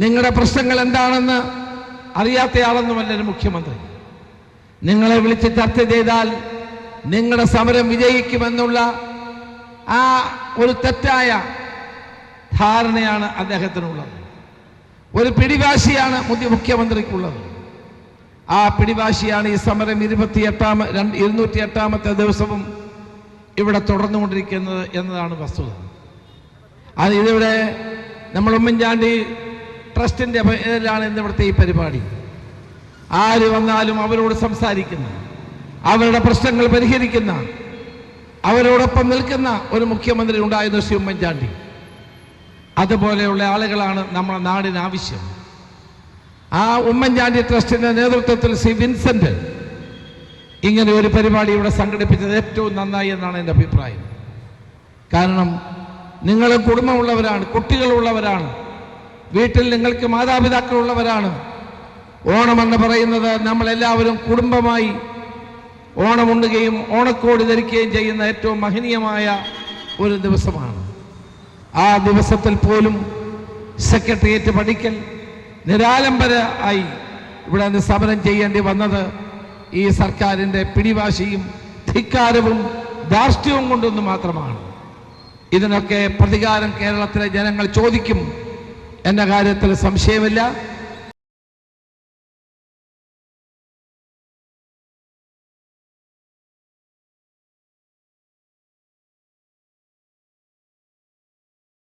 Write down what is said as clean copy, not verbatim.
നിങ്ങളുടെ പ്രശ്നങ്ങൾ എന്താണെന്ന് അറിയാത്തയാളൊന്നുമല്ല ഒരു മുഖ്യമന്ത്രി. നിങ്ങളെ വിളിച്ച് ചർച്ച ചെയ്താൽ നിങ്ങളുടെ സമരം വിജയിക്കുമെന്നുള്ള ആ ഒരു തെറ്റായ ധാരണയാണ് അദ്ദേഹത്തിനുള്ളത്. ഒരു പിടിവാശിയാണ് മുഖ്യമന്ത്രിക്കുള്ളത്. ആ പിടിവാശിയാണ് ഈ സമരം 208ാമത്തെ ദിവസവും ഇവിടെ തുടർന്നുകൊണ്ടിരിക്കുന്നത് എന്നതാണ് വസ്തുത. അത് ഇതിവിടെ നമ്മൾ ഉമ്മൻചാണ്ടി ട്രസ്റ്റിൻ്റെ പേരിലാണ് ഇന്നിവിടുത്തെ ഈ പരിപാടി. ആര് വന്നാലും അവരോട് സംസാരിക്കുന്ന, അവരുടെ പ്രശ്നങ്ങൾ പരിഹരിക്കുന്ന, അവരോടൊപ്പം നിൽക്കുന്ന ഒരു മുഖ്യമന്ത്രി ഉണ്ടായിരുന്നു ശ്രീ ഉമ്മൻചാണ്ടി. അതുപോലെയുള്ള ആളുകളാണ് നമ്മുടെ നാടിന് ആവശ്യം. ആ ഉമ്മൻചാണ്ടി ട്രസ്റ്റിന്റെ നേതൃത്വത്തിൽ ശ്രീ വിൻസെന്റ് ഇങ്ങനെ ഒരു പരിപാടി ഇവിടെ സംഘടിപ്പിച്ചത് ഏറ്റവും നന്നായി എന്നാണ് എൻ്റെ അഭിപ്രായം. കാരണം നിങ്ങൾ കുടുംബമുള്ളവരാണ്, കുട്ടികളുള്ളവരാണ്, വീട്ടിൽ നിങ്ങൾക്ക് മാതാപിതാക്കളുള്ളവരാണ്. ഓണമെന്ന് പറയുന്നത് നമ്മളെല്ലാവരും കുടുംബമായി ഓണമുണ്ണുകയും ഓണക്കോടി ധരിക്കുകയും ചെയ്യുന്ന ഏറ്റവും മഹനീയമായ ഒരു ദിവസമാണ്. ആ ദിവസത്തിൽ പോലും സെക്രട്ടേറിയറ്റ് പഠിക്കൽ നിരാലംബരായി ഇവിടെ നിന്ന് സമരം ചെയ്യേണ്ടി വന്നത് ഈ സർക്കാരിൻ്റെ പിടിവാശിയും ധിക്കാരവും ധാർഷ്ട്യവും കൊണ്ടൊന്നും മാത്രമാണ്. ഇതിനൊക്കെ പ്രതികാരം കേരളത്തിലെ ജനങ്ങൾ ചോദിക്കും എന്ന കാര്യത്തിൽ സംശയമില്ല.